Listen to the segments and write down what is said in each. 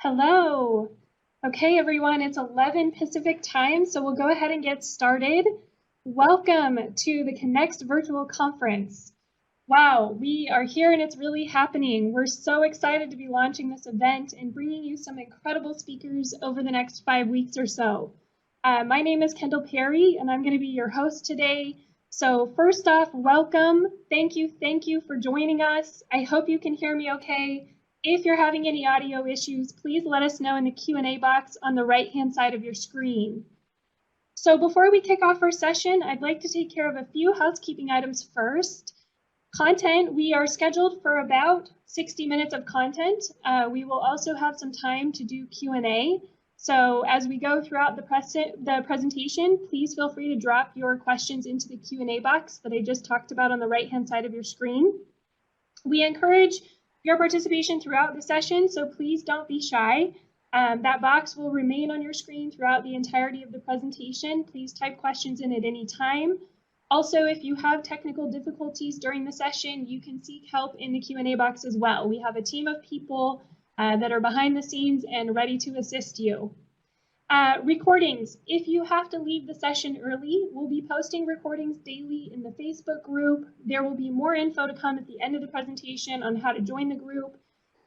Hello. Okay, everyone, it's 11 Pacific time, so we'll go ahead and get started. Welcome to the CONNEXT virtual conference. Wow, we are here and it's really happening. We're so excited to be launching this event and bringing you some incredible speakers over the next 5 weeks or so. My name is Kendall Perry, and I'm going to be your host today. So first off, welcome. Thank you for joining us. I hope you can hear me okay. If you're having any audio issues, please let us know in the Q&A box on the right-hand side of your screen. So before we kick off our session, I'd like to take care of a few housekeeping items first. Content, we are scheduled for about 60 minutes of content. We will also have some time to do Q&A. So as we go throughout the presentation, please feel free to drop your questions into the Q&A box that I just talked about on the right-hand side of your screen. We encourage your participation throughout the session, so please don't be shy. That box will remain on your screen throughout the entirety of the presentation. Please type questions in at any time. Also, if you have technical difficulties during the session, you can seek help in the Q&A box as well. We have a team of people that are behind the scenes and ready to assist you. Recordings. If you have to leave the session early, we'll be posting recordings daily in the Facebook group. There will be more info to come at the end of the presentation on how to join the group,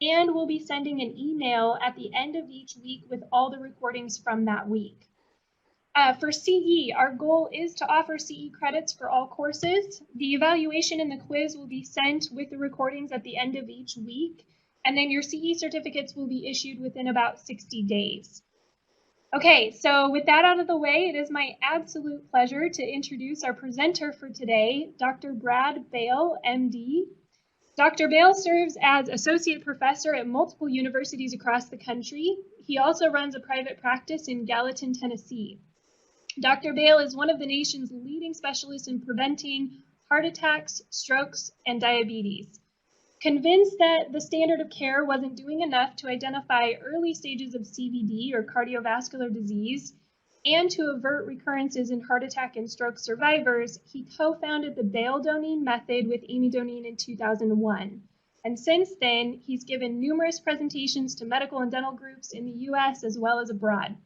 and we'll be sending an email at the end of each week with all the recordings from that week. For CE, our goal is to offer CE credits for all courses. The evaluation and the quiz will be sent with the recordings at the end of each week, and then your CE certificates will be issued within about 60 days. Okay, so with that out of the way, it is my absolute pleasure to introduce our presenter for today, Dr. Brad Vail Md. Dr. Bale serves as associate professor at multiple universities across the country. He also runs a private practice in Gallatin, Tennessee. Dr. Bale is one of the nation's leading specialists in preventing heart attacks, strokes, and diabetes. Convinced that the standard of care wasn't doing enough to identify early stages of CVD or cardiovascular disease and to avert recurrences in heart attack and stroke survivors, he co-founded the Bale-Donine method with Amy Donine in 2001. And since then, he's given numerous presentations to medical and dental groups in the US as well as abroad.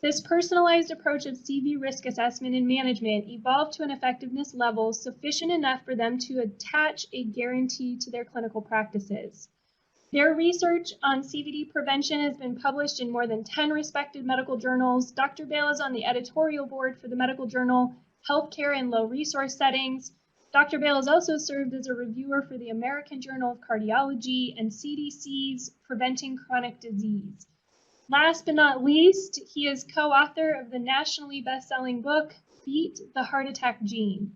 This personalized approach of CV risk assessment and management evolved to an effectiveness level sufficient enough for them to attach a guarantee to their clinical practices. Their research on CVD prevention has been published in more than 10 respected medical journals. Dr. Bale is on the editorial board for the medical journal Healthcare in Low Resource Settings. Dr. Bale has also served as a reviewer for the American Journal of Cardiology and CDC's Preventing Chronic Disease. Last but not least, he is co-author of the nationally best-selling book, Beat the Heart Attack Gene.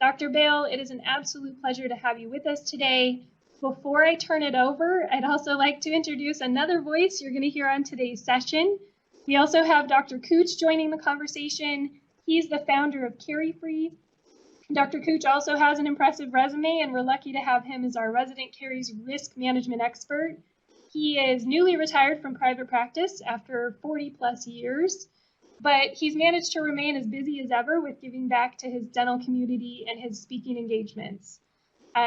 Dr. Bale, it is an absolute pleasure to have you with us today. Before I turn it over, I'd also like to introduce another voice you're going to hear on today's session. We also have Dr. Cooch joining the conversation. He's the founder of CaryFree. Dr. Cooch also has an impressive resume, and we're lucky to have him as our resident caries risk management expert. He is newly retired from private practice after 40+ years, but he's managed to remain as busy as ever with giving back to his dental community and his speaking engagements.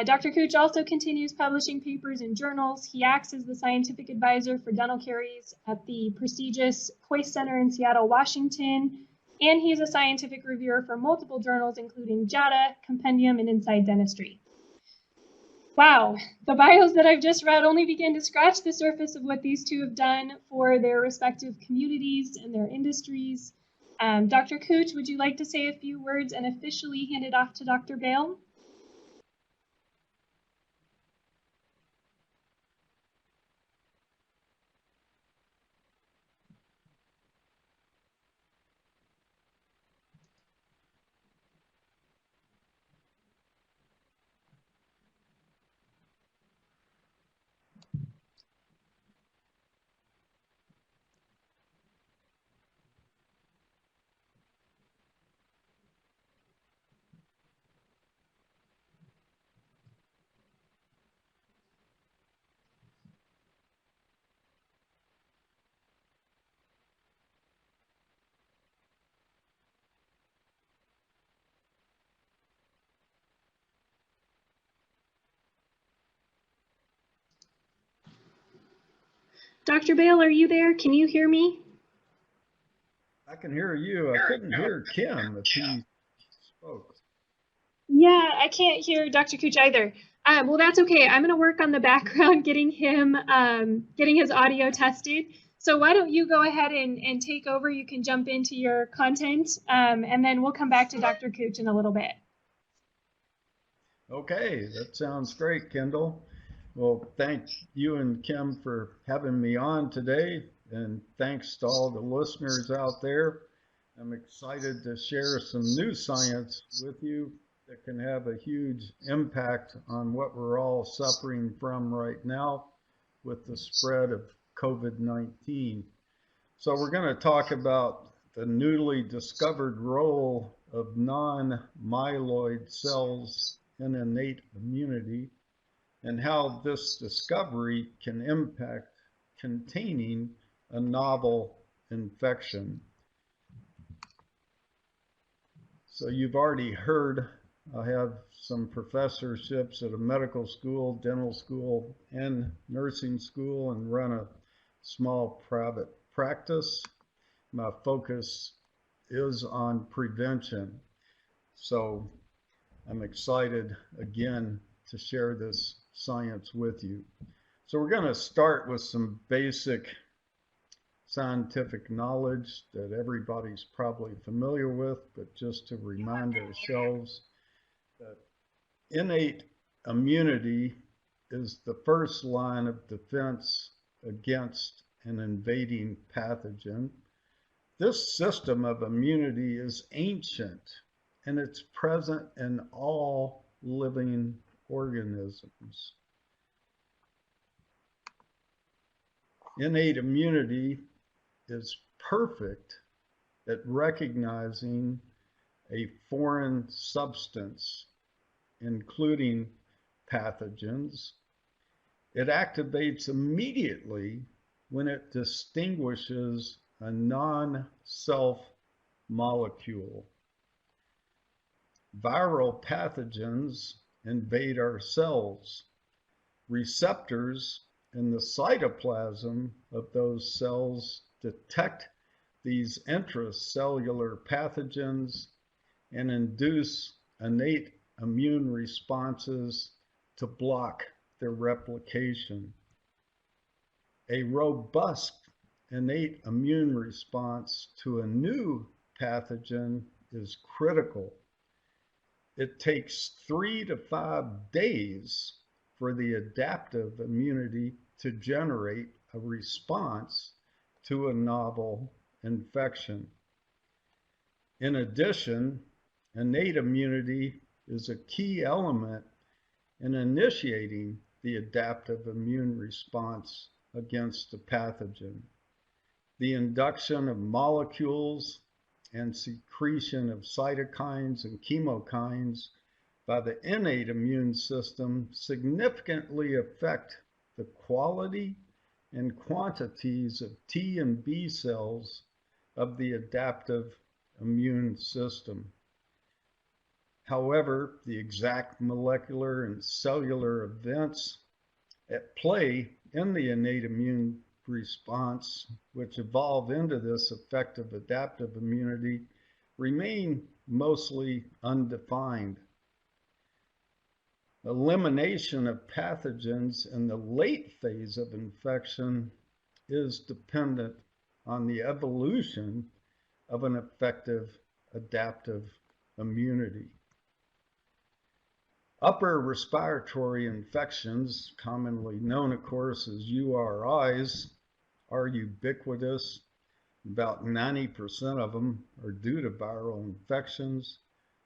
Dr. Cooch also continues publishing papers in journals. He acts as the scientific advisor for dental caries at the prestigious Kois Center in Seattle, Washington, and he's a scientific reviewer for multiple journals, including JADA, Compendium, and Inside Dentistry. Wow, the bios that I've just read only begin to scratch the surface of what these two have done for their respective communities and their industries. Dr. Cooch, would you like to say a few words and officially hand it off to Dr. Bale? Dr. Bale, are you there? Can you hear me? I can hear you. I couldn't hear Kim if he spoke. Yeah, I can't hear Dr. Cooch either. Well, that's okay. I'm going to work on the background, getting his audio tested. So why don't you go ahead and take over? You can jump into your content, and then we'll come back to Dr. Cooch in a little bit. Okay, that sounds great, Kendall. Well, thank you and Kim for having me on today, and thanks to all the listeners out there. I'm excited to share some new science with you that can have a huge impact on what we're all suffering from right now with the spread of COVID-19. So we're going to talk about the newly discovered role of non-myeloid cells in innate immunity and how this discovery can impact containing a novel infection. So you've already heard I have some professorships at a medical school, dental school, and nursing school, and run a small private practice. My focus is on prevention. So I'm excited again to share this science with you. So we're going to start with some basic scientific knowledge that everybody's probably familiar with, but just to remind ourselves that innate immunity is the first line of defense against an invading pathogen. This system of immunity is ancient and it's present in all living organisms. Innate immunity is perfect at recognizing a foreign substance, including pathogens. It activates immediately when it distinguishes a non-self molecule. Viral pathogens invade our cells. Receptors in the cytoplasm of those cells detect these intracellular pathogens and induce innate immune responses to block their replication. A robust innate immune response to a new pathogen is critical. It takes 3 to 5 days for the adaptive immunity to generate a response to a novel infection. In addition, innate immunity is a key element in initiating the adaptive immune response against the pathogen. The induction of molecules and secretion of cytokines and chemokines by the innate immune system significantly affect the quality and quantities of T and B cells of the adaptive immune system. However, the exact molecular and cellular events at play in the innate immune response, which evolve into this effective adaptive immunity, remain mostly undefined. Elimination of pathogens in the late phase of infection is dependent on the evolution of an effective adaptive immunity. Upper respiratory infections, commonly known, of course, as URIs, are ubiquitous. About 90% of them are due to viral infections.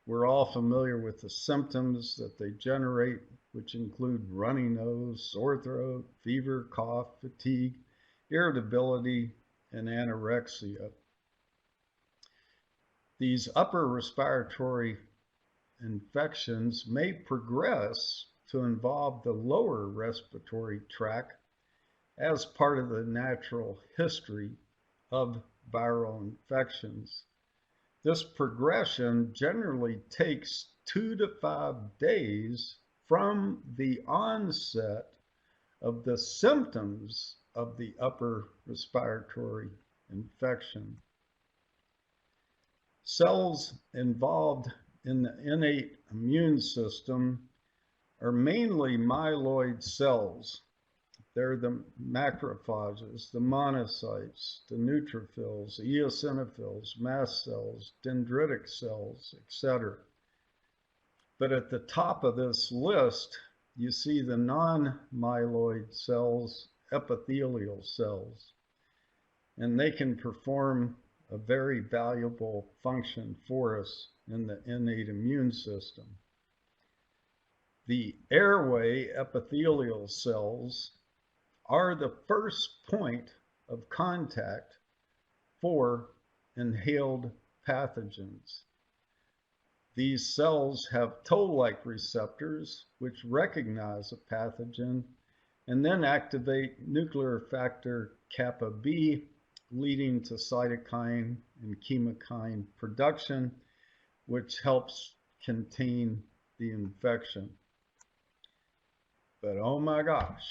We're all familiar with the symptoms that they generate, which include runny nose, sore throat, fever, cough, fatigue, irritability, and anorexia. These upper respiratory infections may progress to involve the lower respiratory tract as part of the natural history of viral infections. This progression generally takes 2 to 5 days from the onset of the symptoms of the upper respiratory infection. Cells involved in the innate immune system are mainly myeloid cells. They're the macrophages, the monocytes, the neutrophils, the eosinophils, mast cells, dendritic cells, etc. But at the top of this list, you see the non-myeloid cells, epithelial cells, and they can perform a very valuable function for us in the innate immune system. The airway epithelial cells are the first point of contact for inhaled pathogens. These cells have toll-like receptors which recognize a pathogen and then activate nuclear factor kappa B, leading to cytokine and chemokine production, which helps contain the infection. But oh my gosh,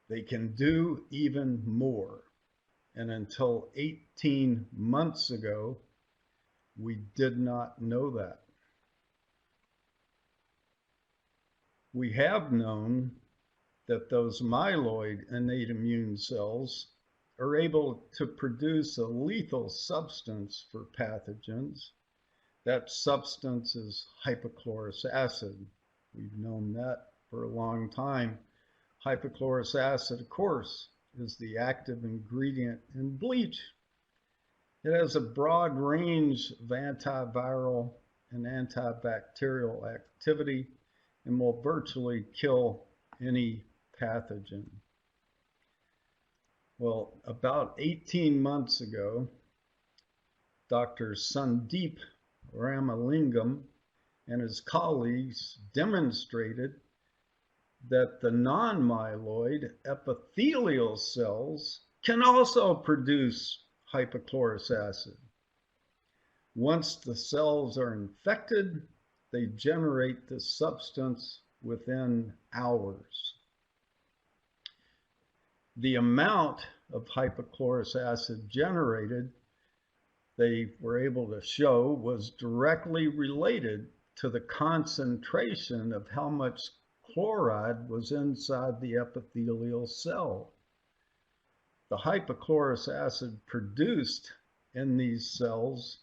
they can do even more. And until 18 months ago, we did not know that. We have known that those myeloid innate immune cells are able to produce a lethal substance for pathogens. That substance is hypochlorous acid. We've known that for a long time. Hypochlorous acid, of course, is the active ingredient in bleach. It has a broad range of antiviral and antibacterial activity and will virtually kill any pathogen. Well, about 18 months ago, Dr. Sandeep Ramalingam and his colleagues demonstrated that the non-myeloid epithelial cells can also produce hypochlorous acid. Once the cells are infected, they generate the substance within hours. The amount of hypochlorous acid generated, they were able to show, was directly related to the concentration of how much chloride was inside the epithelial cell. The hypochlorous acid produced in these cells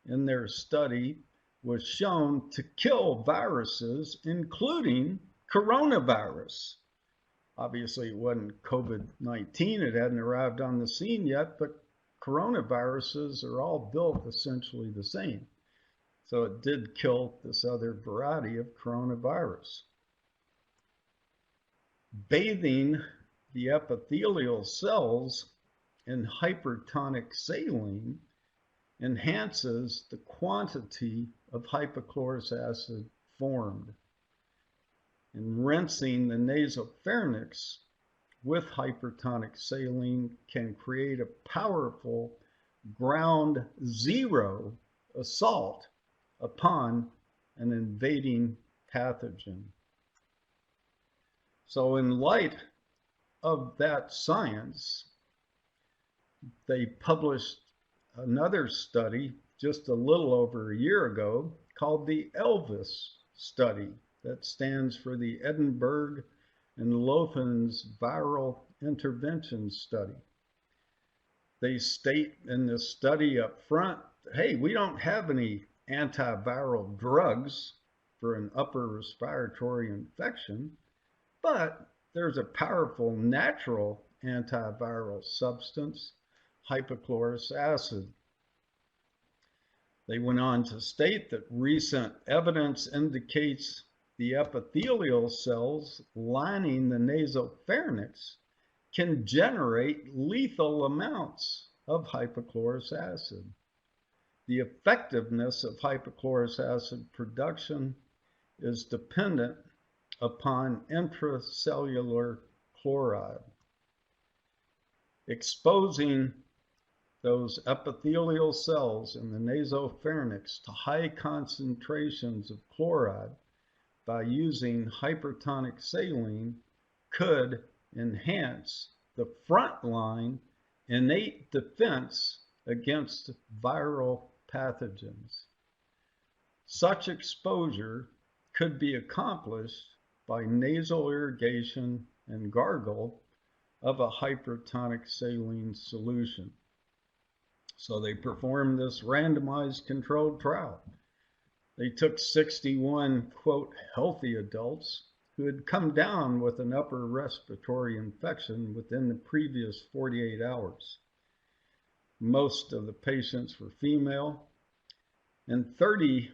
in their study was shown to kill viruses, including coronavirus. Obviously, it wasn't COVID-19, it hadn't arrived on the scene yet, but coronaviruses are all built essentially the same. So it did kill this other variety of coronavirus. Bathing the epithelial cells in hypertonic saline enhances the quantity of hypochlorous acid formed. And rinsing the nasopharynx with hypertonic saline can create a powerful ground zero assault upon an invading pathogen. So in light of that science, they published another study just a little over a year ago called the ELVIS study. That stands for the Edinburgh and Lothan's Viral Intervention Study. They state in this study up front, hey, we don't have any antiviral drugs for an upper respiratory infection, but there's a powerful natural antiviral substance, hypochlorous acid. They went on to state that recent evidence indicates the epithelial cells lining the nasopharynx can generate lethal amounts of hypochlorous acid. The effectiveness of hypochlorous acid production is dependent upon intracellular chloride. Exposing those epithelial cells in the nasopharynx to high concentrations of chloride by using hypertonic saline could enhance the frontline innate defense against viral pathogens. Such exposure could be accomplished by nasal irrigation and gargle of a hypertonic saline solution. So they performed this randomized controlled trial. They took 61, quote, healthy adults who had come down with an upper respiratory infection within the previous 48 hours. Most of the patients were female, and 30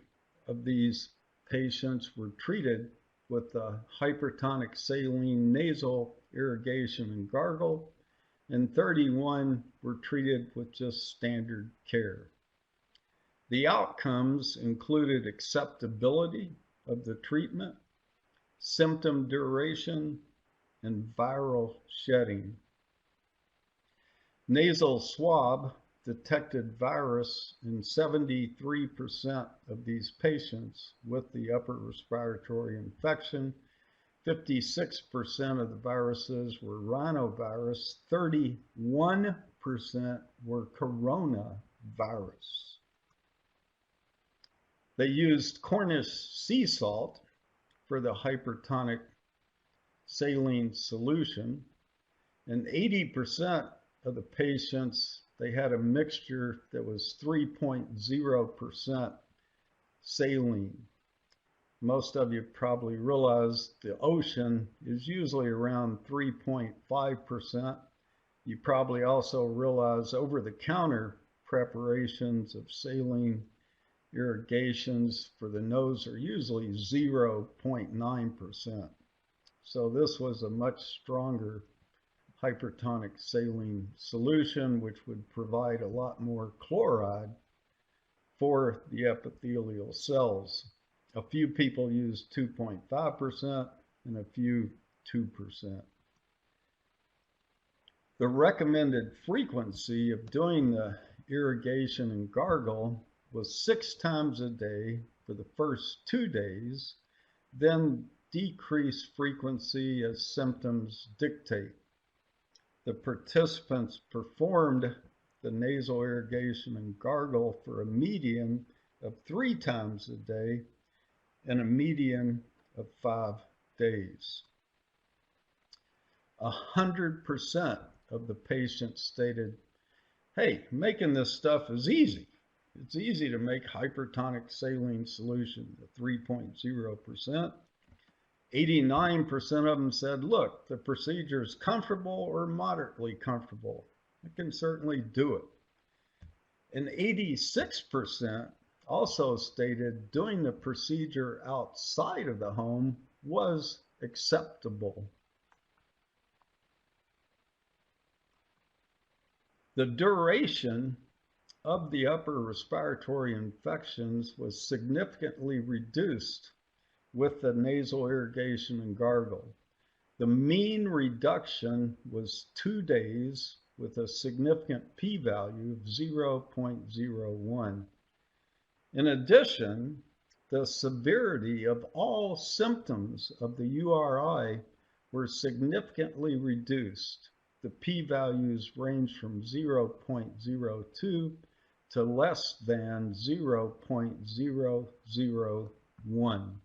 of these patients were treated with the hypertonic saline nasal irrigation and gargle, and 31 were treated with just standard care. The outcomes included acceptability of the treatment, symptom duration, and viral shedding. Nasal swab detected virus in 73% of these patients with the upper respiratory infection. 56% of the viruses were rhinovirus, 31% were coronavirus. They used Cornish sea salt for the hypertonic saline solution, and 80% of the patients, they had a mixture that was 3.0% saline. Most of you probably realize the ocean is usually around 3.5%. You probably also realize over-the-counter preparations of saline irrigations for the nose are usually 0.9%. So this was a much stronger hypertonic saline solution, which would provide a lot more chloride for the epithelial cells. A few people used 2.5% and a few 2%. The recommended frequency of doing the irrigation and gargle was 6 times a day for the first 2 days, then decrease frequency as symptoms dictate. The participants performed the nasal irrigation and gargle for a median of 3 times a day and a median of 5 days. 100% of the patients stated, hey, making this stuff is easy. It's easy to make hypertonic saline solution at 3.0%. 89% of them said, look, the procedure is comfortable or moderately comfortable. I can certainly do it. And 86% also stated doing the procedure outside of the home was acceptable. The duration of the upper respiratory infections was significantly reduced with the nasal irrigation and gargle. The mean reduction was 2 days with a significant p-value of 0.01. In addition, the severity of all symptoms of the URI were significantly reduced. The p-values range from 0.02 to less than 0.001.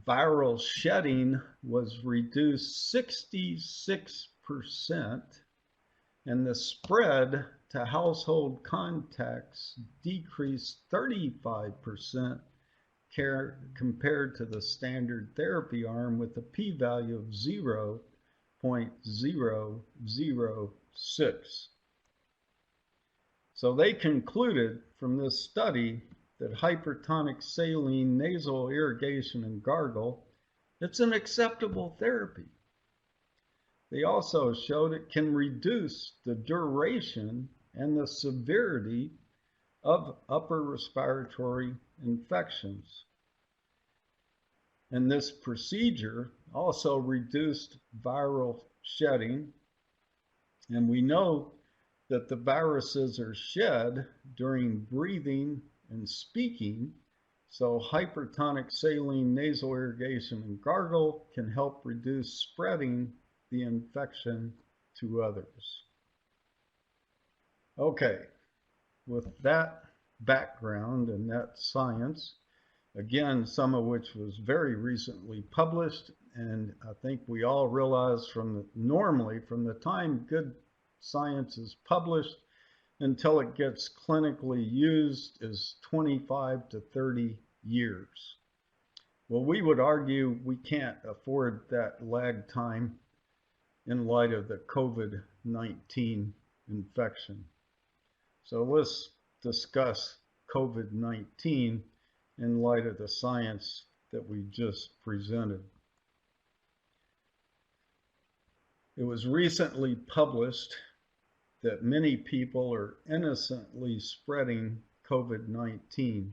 Viral shedding was reduced 66%, and the spread to household contacts decreased 35% compared to the standard therapy arm with a p-value of 0.006. So they concluded from this study that hypertonic saline nasal irrigation and gargle, it's an acceptable therapy. They also showed it can reduce the duration and the severity of upper respiratory infections. And this procedure also reduced viral shedding. And we know that the viruses are shed during breathing and speaking, So hypertonic saline nasal irrigation and gargle can help reduce spreading the infection to others. Okay, with that background and that science, again, some of which was very recently published, and I think we all realize normally from the time good science is published until it gets clinically used is 25 to 30 years. Well, we would argue we can't afford that lag time in light of the COVID-19 infection. So let's discuss COVID-19 in light of the science that we just presented. It was recently published that many people are innocently spreading COVID-19.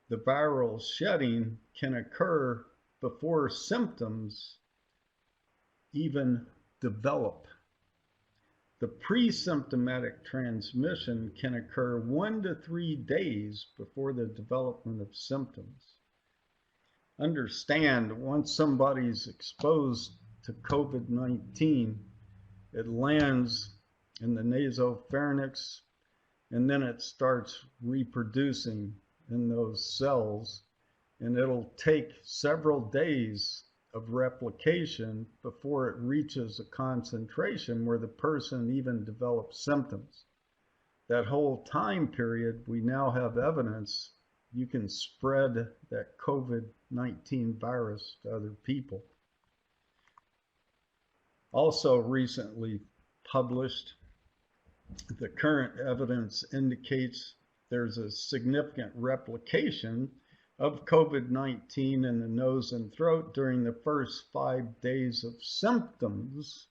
The viral shedding can occur before symptoms even develop. The pre-symptomatic transmission can occur 1 to 3 days before the development of symptoms. Understand, once somebody's exposed to COVID-19, it lands in the nasopharynx, and then it starts reproducing in those cells, and it'll take several days of replication before it reaches a concentration where the person even develops symptoms. That whole time period, we now have evidence you can spread that COVID-19 virus to other people. Also recently published, the current evidence indicates there's a significant replication of COVID-19 in the nose and throat during the first 5 days of symptoms.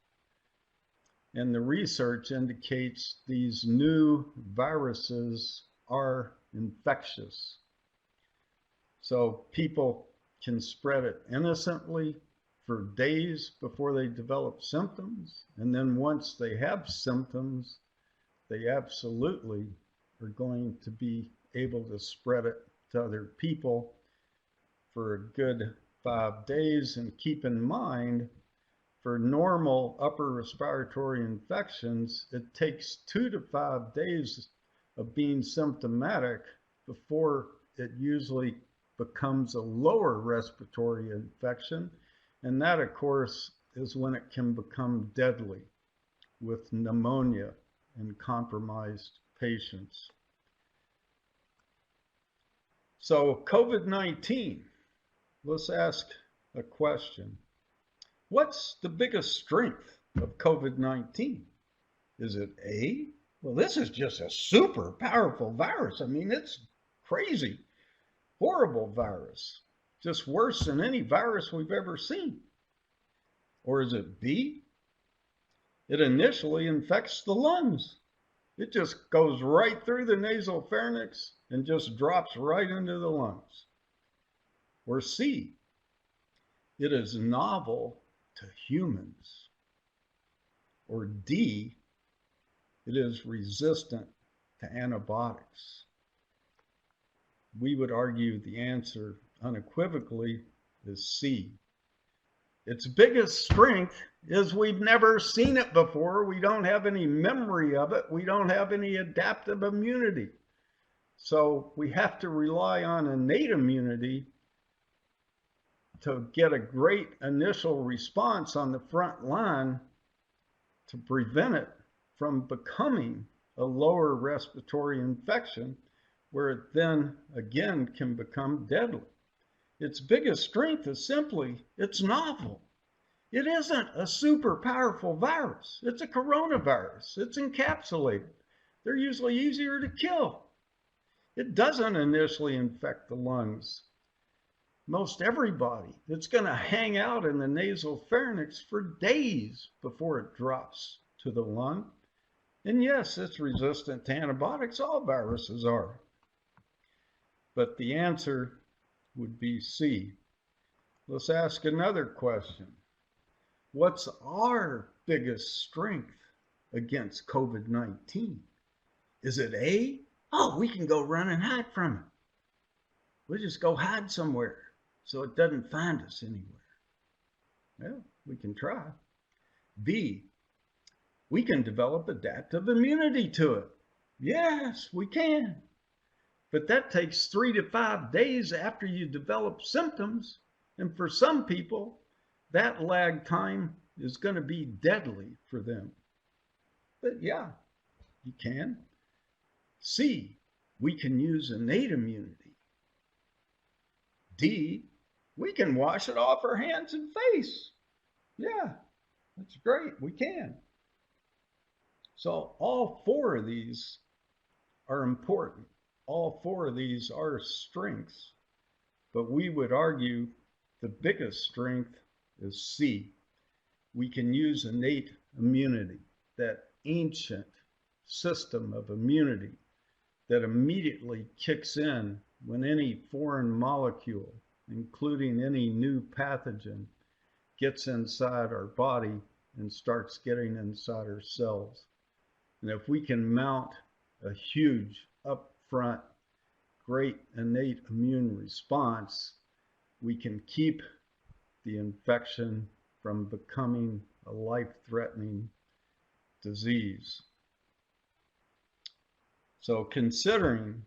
And the research indicates these new viruses are infectious. So people can spread it innocently for days before they develop symptoms. And then once they have symptoms, they absolutely are going to be able to spread it to other people for a good 5 days. And keep in mind, for normal upper respiratory infections, it takes 2 to 5 days of being symptomatic before it usually becomes a lower respiratory infection. And that, of course, is when it can become deadly with pneumonia in compromised patients. So COVID-19, let's ask a question. What's the biggest strength of COVID-19? Is it A? Well, this is just a super powerful virus. I mean, it's crazy, horrible virus, just worse than any virus we've ever seen. Or is it B? It initially infects the lungs. It just goes right through the nasal pharynx and just drops right into the lungs. Or C? It is novel to humans. Or D? It is resistant to antibiotics. We would argue the answer unequivocally is C. Its biggest strength is we've never seen it before. We don't have any memory of it. We don't have any adaptive immunity. So we have to rely on innate immunity to get a great initial response on the front line to prevent it from becoming a lower respiratory infection, where it then again can become deadly. Its biggest strength is simply it's novel. It isn't a super powerful virus. It's a coronavirus. It's encapsulated. They're usually easier to kill. It doesn't initially infect the lungs. Most everybody, it's going to hang out in the nasal pharynx for days before it drops to the lung. And yes, it's resistant to antibiotics. All viruses are. But the answer would be C. Let's ask another question. What's our biggest strength against COVID-19? Is it A? Oh, we can go run and hide from it. We just go hide somewhere so it doesn't find us anywhere. Well, we can try. B, we can develop adaptive immunity to it. Yes, we can. But that takes 3 to 5 days after you develop symptoms. And for some people, that lag time is going to be deadly for them. But yeah, you can. C, we can use innate immunity. D, we can wash it off our hands and face. Yeah, that's great. We can. So all 4 of these are important. All 4 of these are strengths. But we would argue the biggest strength is C. We can use innate immunity, that ancient system of immunity that immediately kicks in when any foreign molecule, including any new pathogen, gets inside our body and starts getting inside our cells. And if we can mount a huge upfront, great innate immune response, we can keep the infection from becoming a life-threatening disease. So considering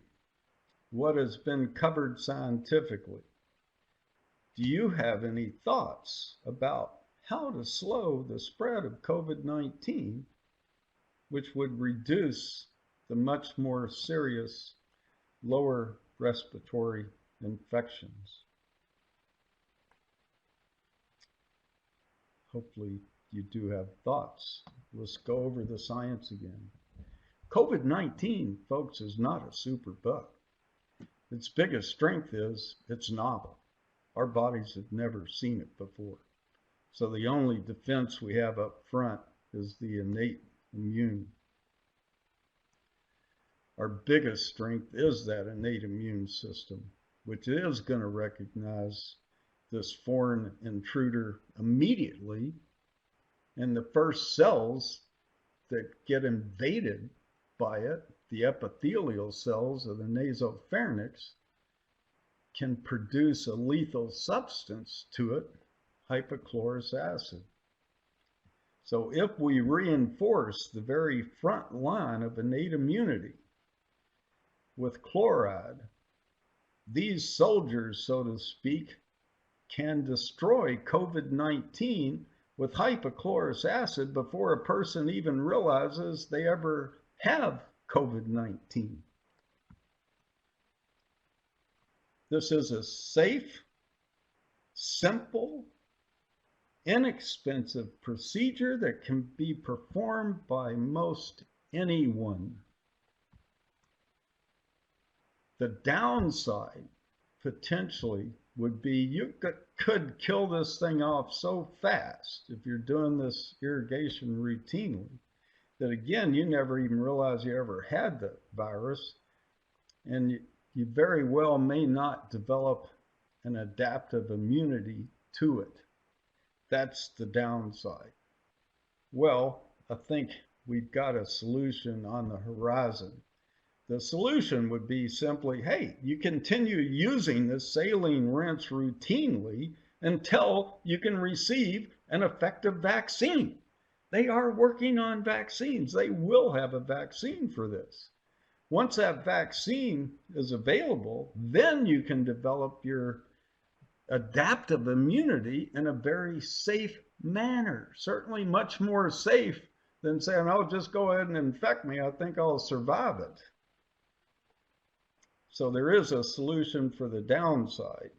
what has been covered scientifically, do you have any thoughts about how to slow the spread of COVID-19, which would reduce the much more serious lower respiratory infections? Hopefully you do have thoughts. Let's go over the science again. COVID-19, folks, is not a super bug. Its biggest strength is it's novel. Our bodies have never seen it before. So the only defense we have up front is the innate immune. Our biggest strength is that innate immune system, which is going to recognize this foreign intruder immediately, and the first cells that get invaded by it, the epithelial cells of the nasopharynx, can produce a lethal substance to it, hypochlorous acid. So if we reinforce the very front line of innate immunity with chloride, these soldiers, so to speak, can destroy COVID-19 with hypochlorous acid before a person even realizes they ever have COVID-19. This is a safe, simple, inexpensive procedure that can be performed by most anyone. The downside, potentially, would be you could kill this thing off so fast if you're doing this irrigation routinely that, again, you never even realize you ever had the virus, and you very well may not develop an adaptive immunity to it. That's the downside. Well, I think we've got a solution on the horizon. The solution would be simply, hey, you continue using the saline rinse routinely until you can receive an effective vaccine. They are working on vaccines. They will have a vaccine for this. Once that vaccine is available, then you can develop your adaptive immunity in a very safe manner. Certainly much more safe than saying, oh, just go ahead and infect me. I think I'll survive it. So there is a solution for the downside.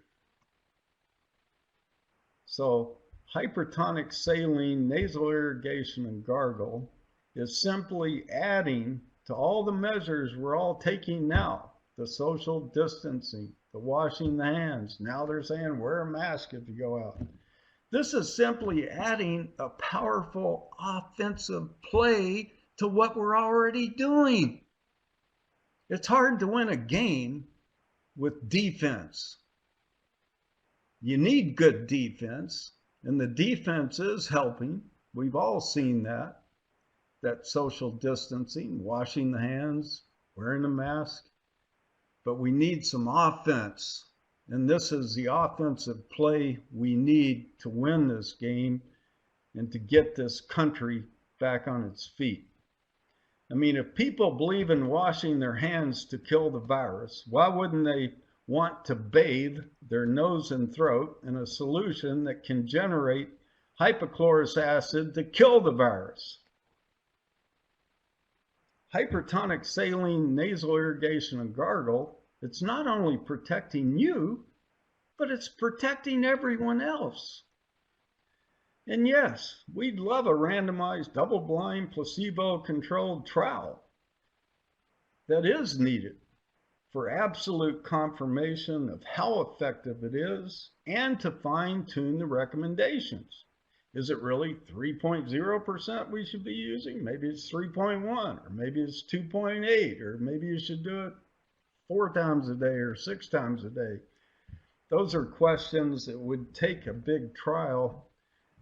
So hypertonic saline nasal irrigation and gargle is simply adding to all the measures we're all taking now. The social distancing, the washing the hands. Now they're saying wear a mask if you go out. This is simply adding a powerful offensive play to what we're already doing. It's hard to win a game with defense. You need good defense, and the defense is helping. We've all seen that social distancing, washing the hands, wearing a mask. But we need some offense And this is the offensive play we need to win this game and to get this country back on its feet. I mean, if people believe in washing their hands to kill the virus, why wouldn't they want to bathe their nose and throat in a solution that can generate hypochlorous acid to kill the virus? Hypertonic saline nasal irrigation and gargle, it's not only protecting you, but it's protecting everyone else. And yes, we'd love a randomized, double-blind, placebo-controlled trial that is needed for absolute confirmation of how effective it is and to fine-tune the recommendations. Is it really 3.0% we should be using? Maybe it's 3.1, or maybe it's 2.8, or maybe you should do it 4 times a day or 6 times a day. Those are questions that would take a big trial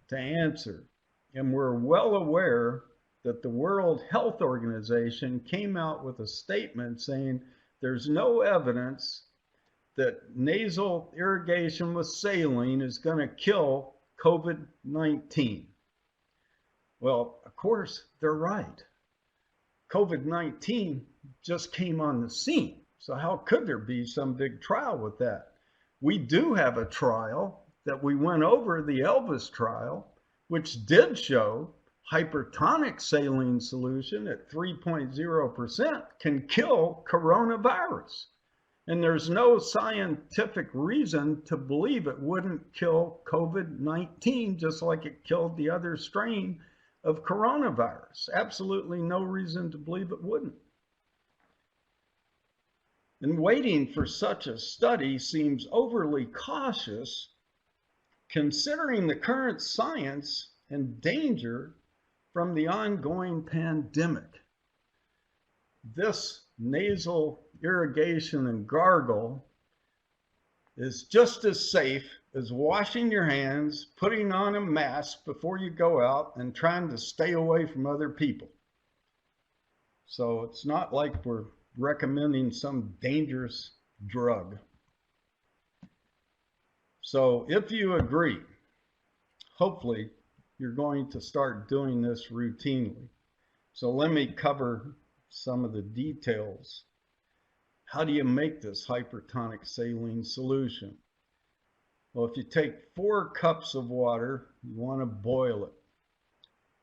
to answer. And we're well aware that the World Health Organization came out with a statement saying there's no evidence that nasal irrigation with saline is going to kill COVID-19. Well, of course, they're right. COVID-19 just came on the scene. So how could there be some big trial with that? We do have a trial that we went over, the Elvis trial, which did show hypertonic saline solution at 3.0% can kill coronavirus. And there's no scientific reason to believe it wouldn't kill COVID-19 just like it killed the other strain of coronavirus. Absolutely no reason to believe it wouldn't. And waiting for such a study seems overly cautious considering the current science and danger from the ongoing pandemic. This nasal irrigation and gargle is just as safe as washing your hands, putting on a mask before you go out, and trying to stay away from other people. So it's not like we're recommending some dangerous drug. So if you agree, hopefully you're going to start doing this routinely. So let me cover some of the details. How do you make this hypertonic saline solution? Well, if you take 4 cups of water, you want to boil it.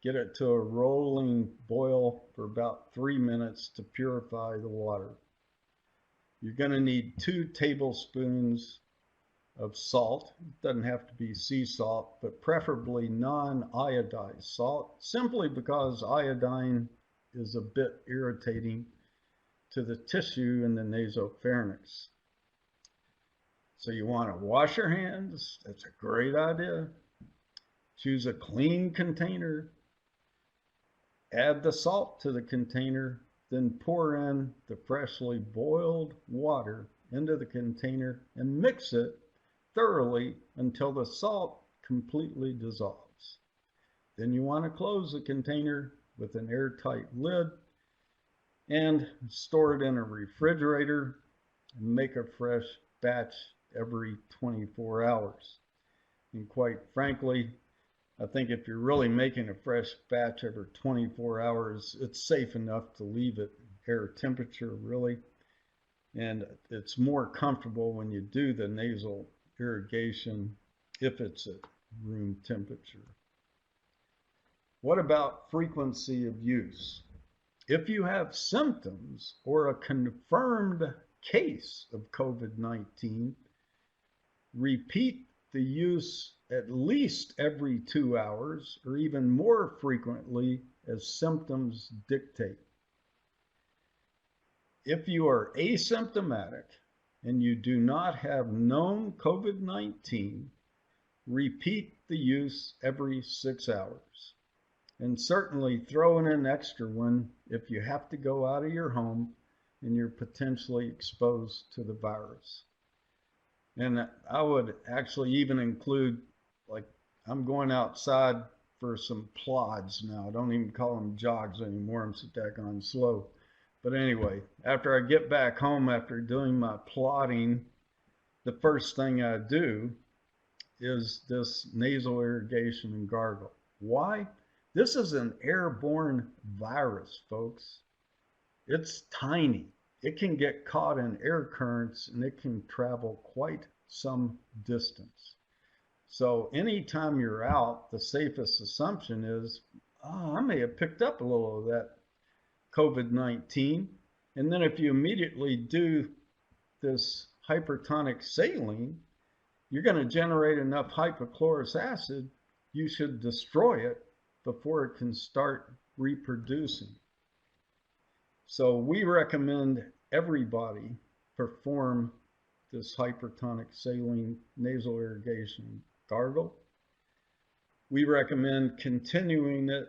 Get it to a rolling boil for about 3 minutes to purify the water. You're going to need 2 tablespoons of salt. It doesn't have to be sea salt, but preferably non-iodized salt, simply because iodine is a bit irritating to the tissue in the nasopharynx. So you want to wash your hands. That's a great idea. Choose a clean container. Add the salt to the container, then pour in the freshly boiled water into the container and mix it thoroughly until the salt completely dissolves. Then you want to close the container with an airtight lid and store it in a refrigerator and make a fresh batch every 24 hours. And quite frankly, I think if you're really making a fresh batch every 24 hours, it's safe enough to leave it air temperature, really. And it's more comfortable when you do the nasal irrigation if it's at room temperature. What about frequency of use? If you have symptoms or a confirmed case of COVID-19, repeat the use at least every 2 hours or even more frequently as symptoms dictate. If you are asymptomatic and you do not have known COVID-19, repeat the use every 6 hours. And certainly throw in an extra one if you have to go out of your home and you're potentially exposed to the virus. And I would actually even include, like, I'm going outside for some plods now. I don't even call them jogs anymore. I'm so daggone slow. But anyway, after I get back home after doing my plodding, the first thing I do is this nasal irrigation and gargle. Why? This is an airborne virus, folks. It's tiny. It can get caught in air currents and it can travel quite some distance. So anytime you're out, the safest assumption is, oh, I may have picked up a little of that COVID-19. And then if you immediately do this hypertonic saline, you're going to generate enough hypochlorous acid, you should destroy it before it can start reproducing. So we recommend everybody perform this hypertonic saline nasal irrigation gargle. We recommend continuing it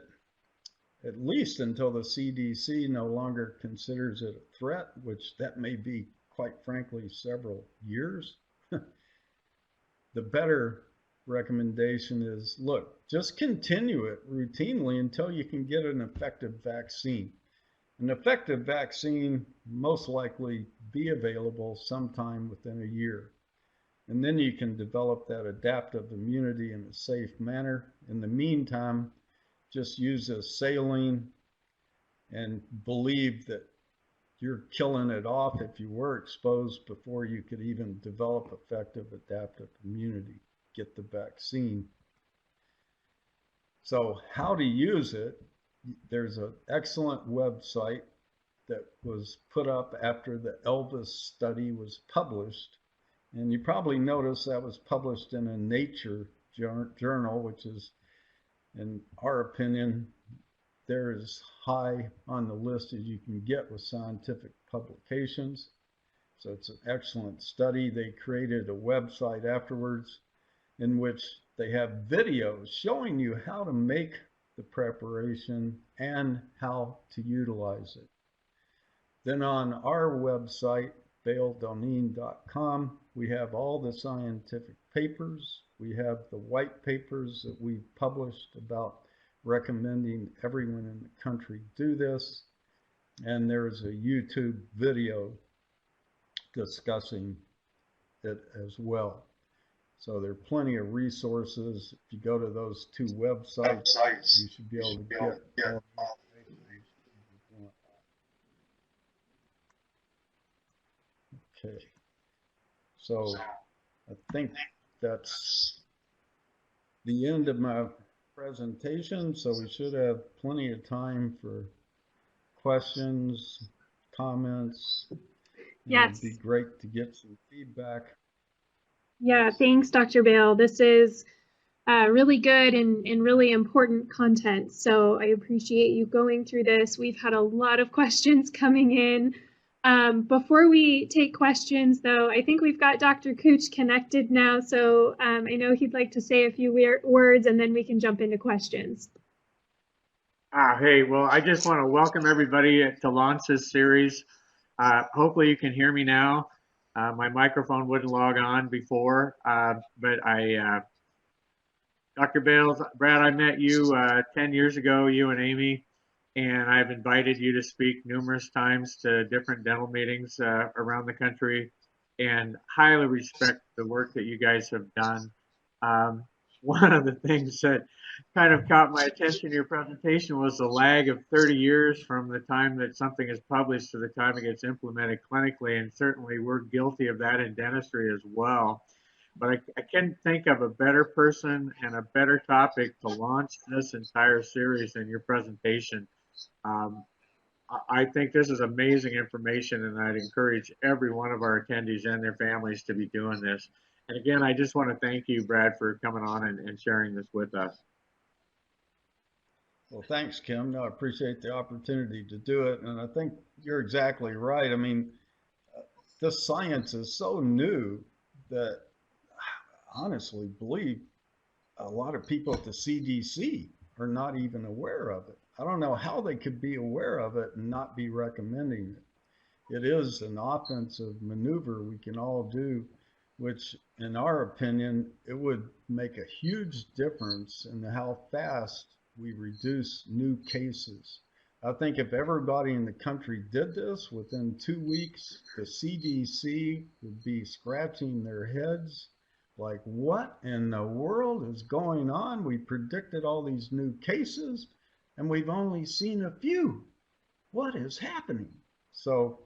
at least until the CDC no longer considers it a threat, which that may be, quite frankly, several years. The better recommendation is, look, just continue it routinely until you can get an effective vaccine. An effective vaccine most likely be available sometime within a year. And then you can develop that adaptive immunity in a safe manner. In the meantime, just use a saline and believe that you're killing it off if you were exposed before you could even develop effective adaptive immunity, get the vaccine. So how to use it? There's an excellent website that was put up after the Elvis study was published. And you probably noticed that was published in a Nature journal, which is, in our opinion, they're as high on the list as you can get with scientific publications. So it's an excellent study. They created a website afterwards in which they have videos showing you how to make the preparation and how to utilize it. Then on our website, balemd.com, we have all the scientific papers. We have the white papers that we've published about recommending everyone in the country do this. And there's a YouTube video discussing it as well. So there are plenty of resources. If you go to those two websites, you should be able to get all the information you want. Okay. So I think that's the end of my presentation. So we should have plenty of time for questions, comments. Yes. It'd be great to get some feedback. Yeah, thanks, Dr. Bale. This is really good and really important content. So I appreciate you going through this. We've had a lot of questions coming in. Before we take questions, though, I think we've got Dr. Cooch connected now. So I know he'd like to say a few words, and then we can jump into questions. Hey, well, I just want to welcome everybody to launch this series. Hopefully you can hear me now. My microphone wouldn't log on before, but Dr. Bale, Brad, I met you 10 years ago, you and Amy, and I've invited you to speak numerous times to different dental meetings around the country, and highly respect the work that you guys have done. One of the things that kind of caught my attention in your presentation was the lag of 30 years from the time that something is published to the time it gets implemented clinically, and certainly we're guilty of that in dentistry as well. But I can't think of a better person and a better topic to launch this entire series than your presentation. I think this is amazing information, and I'd encourage every one of our attendees and their families to be doing this. And again, I just want to thank you, Brad, for coming on and sharing this with us. Well, thanks, Kim. No, I appreciate the opportunity to do it. And I think you're exactly right. I mean, this science is so new that I honestly believe a lot of people at the CDC are not even aware of it. I don't know how they could be aware of it and not be recommending it. It is an offensive maneuver we can all do, which in our opinion, it would make a huge difference in how fast we reduce new cases. I think if everybody in the country did this within 2 weeks, the CDC would be scratching their heads like, what in the world is going on? We predicted all these new cases and we've only seen a few. What is happening? So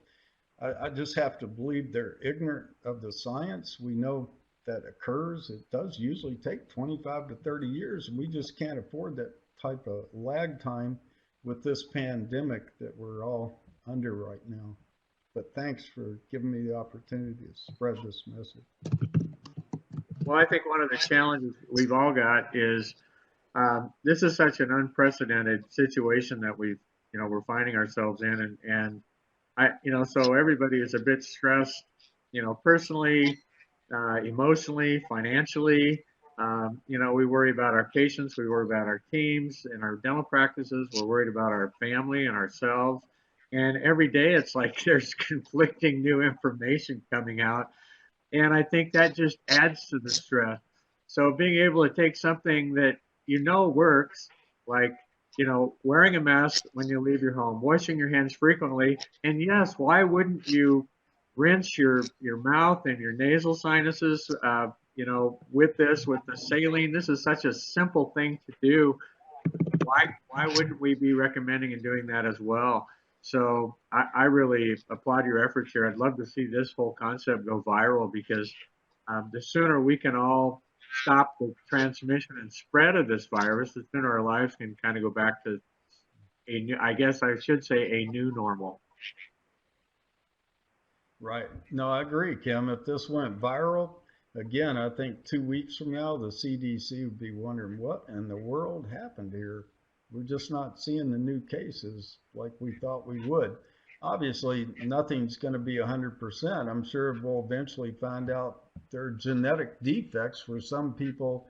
I just have to believe they're ignorant of the science. We know that occurs. It does usually take 25 to 30 years, and we just can't afford that type of lag time with this pandemic that we're all under right now. But thanks for giving me the opportunity to spread this message. Well, I think one of the challenges we've all got is this is such an unprecedented situation that we're finding ourselves in, and so everybody is a bit stressed, personally, emotionally, financially. We worry about our patients, we worry about our teams and our dental practices, we're worried about our family and ourselves. And every day it's like there's conflicting new information coming out. And I think that just adds to the stress. So being able to take something that works, like, wearing a mask when you leave your home, washing your hands frequently, and yes, why wouldn't you rinse your mouth and your nasal sinuses, with the saline? This is such a simple thing to do. Why wouldn't we be recommending and doing that as well? So I really applaud your efforts here. I'd love to see this whole concept go viral, because the sooner we can all stop the transmission and spread of this virus, the sooner our lives can kind of go back to a new, I guess I should say, a new normal. Right. No, I agree, Kim. If this went viral, again, I think 2 weeks from now, the CDC would be wondering what in the world happened here. We're just not seeing the new cases like we thought we would. Obviously, nothing's going to be 100%. I'm sure we'll eventually find out there are genetic defects for some people.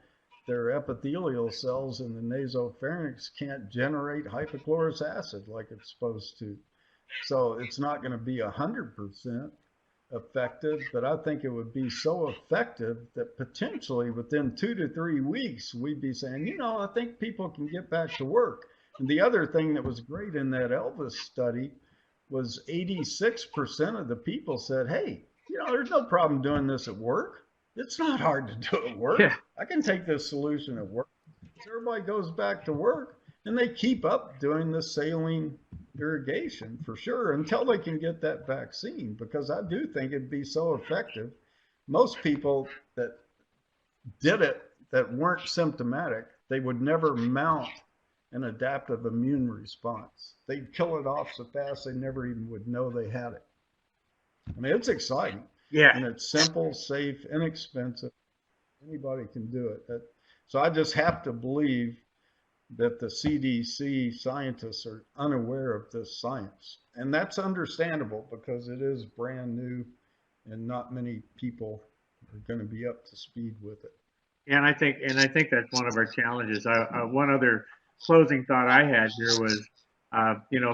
Their epithelial cells in the nasopharynx can't generate hypochlorous acid like it's supposed to. So it's not going to be 100% effective, but I think it would be so effective that potentially within 2 to 3 weeks, we'd be saying, I think people can get back to work. And the other thing that was great in that Elvis study was 86% of the people said, hey, there's no problem doing this at work. It's not hard to do at work. Yeah. I can take this solution at work. So everybody goes back to work and they keep up doing the saline irrigation for sure until they can get that vaccine, because I do think it'd be so effective. Most people that did it that weren't symptomatic, they would never mount an adaptive immune response. They'd kill it off so fast they never even would know they had it. I mean, it's exciting. Yeah. And it's simple, safe, inexpensive. Anybody can do it. So I just have to believe that the CDC scientists are unaware of this science. And that's understandable because it is brand new and not many people are going to be up to speed with it. And I think that's one of our challenges. One other closing thought I had here was,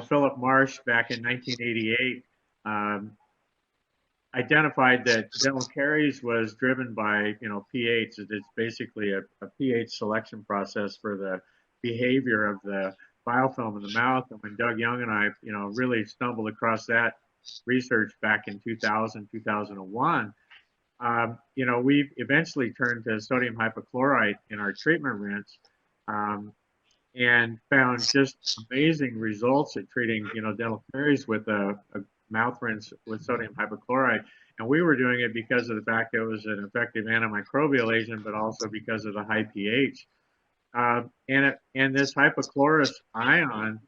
Philip Marsh back in 1988 identified that dental caries was driven by, pH. It's basically a pH selection process for the behavior of the biofilm in the mouth. And when Doug Young and I, really stumbled across that research back in 2000, 2001, we eventually turned to sodium hypochlorite in our treatment rinse, and found just amazing results at treating, dental caries with a mouth rinse with sodium hypochlorite. And we were doing it because of the fact that it was an effective antimicrobial agent, but also because of the high pH. And this hypochlorous ion,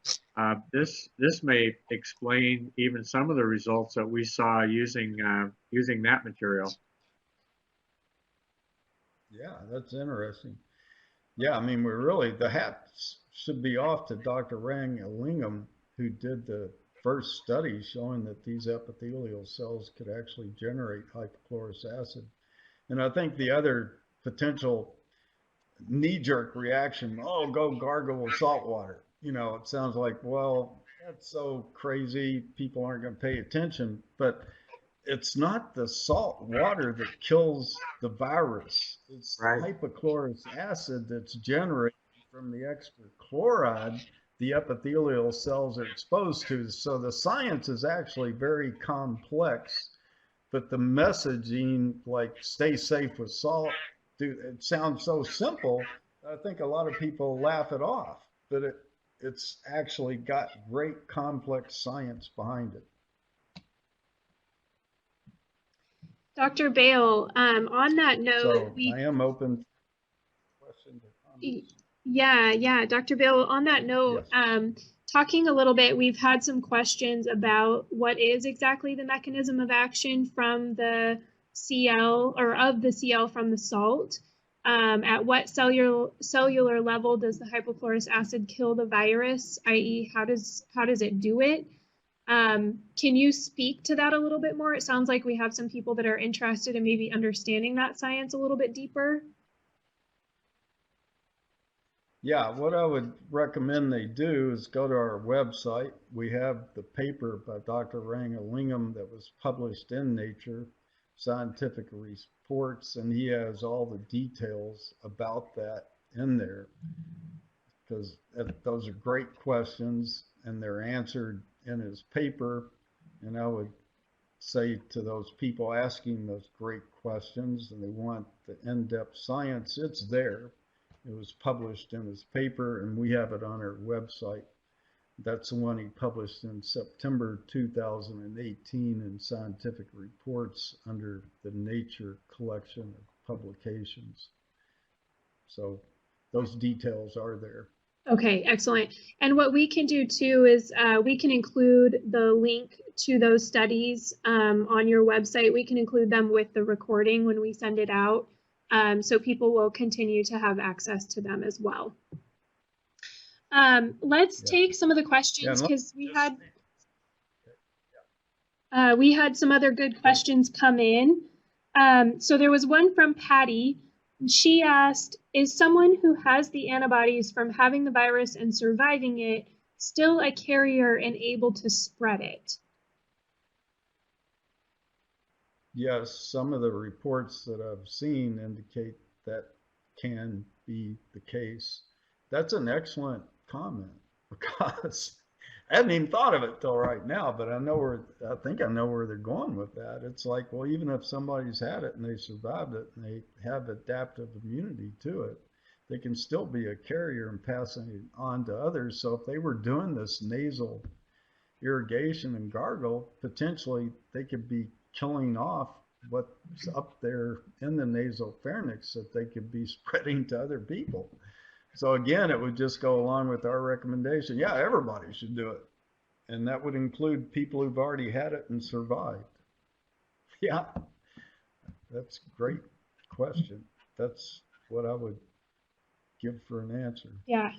this may explain even some of the results that we saw using that material. Yeah, that's interesting. Yeah, I mean, the hat should be off to Dr. Rang Alingam, who did the first study showing that these epithelial cells could actually generate hypochlorous acid. And I think the other potential knee-jerk reaction, oh, go gargle with salt water. It sounds like, well, that's so crazy, people aren't going to pay attention. But it's not the salt water that kills the virus. It's right. Hypochlorous acid that's generated from the extra chloride the epithelial cells are exposed to. So the science is actually very complex, but the messaging, like stay safe with salt, it sounds so simple. I think a lot of people laugh it off, but it's actually got great complex science behind it. Dr. Bale, on that note, So I am open to questions or comments. Yeah, Dr. Bale, on that note, Yes. talking a little bit, we've had some questions about what is exactly the mechanism of action from the CL, or of the CL from the salt. At what cellular level does the hypochlorous acid kill the virus, i.e., how does it do it? Can you speak to that a little bit more? It sounds like we have some people that are interested in maybe understanding that science a little bit deeper. Yeah, what I would recommend they do is go to our website. We have the paper by Dr. Rangalingam that was published in Nature Scientific Reports, and he has all the details about that in there, because those are great questions and they're answered in his paper. And I would say to those people asking those great questions and they want the in-depth science, it's there. It was published in his paper, and we have it on our website. That's the one he published in September 2018 in Scientific Reports under the Nature collection of publications. So those details are there. Okay, excellent. And what we can do too is we can include the link to those studies on your website. We can include them with the recording when we send it out, so people will continue to have access to them as well. Let's take some of the questions, because we had some other good questions come in. So there was one from Patty. She asked, is someone who has the antibodies from having the virus and surviving it still a carrier and able to spread it? Yes, some of the reports that I've seen indicate that can be the case. That's an excellent comment, because I hadn't even thought of it till right now, but I think I know where they're going with that. It's like, well, even if somebody's had it and they survived it and they have adaptive immunity to it, they can still be a carrier and passing it on to others. So if they were doing this nasal irrigation and gargle, potentially they could be killing off what's up there in the nasal pharynx that they could be spreading to other people. So again, it would just go along with our recommendation. Yeah, everybody should do it. And that would include people who've already had it and survived. Yeah, that's a great question. That's what I would give for an answer. Yeah,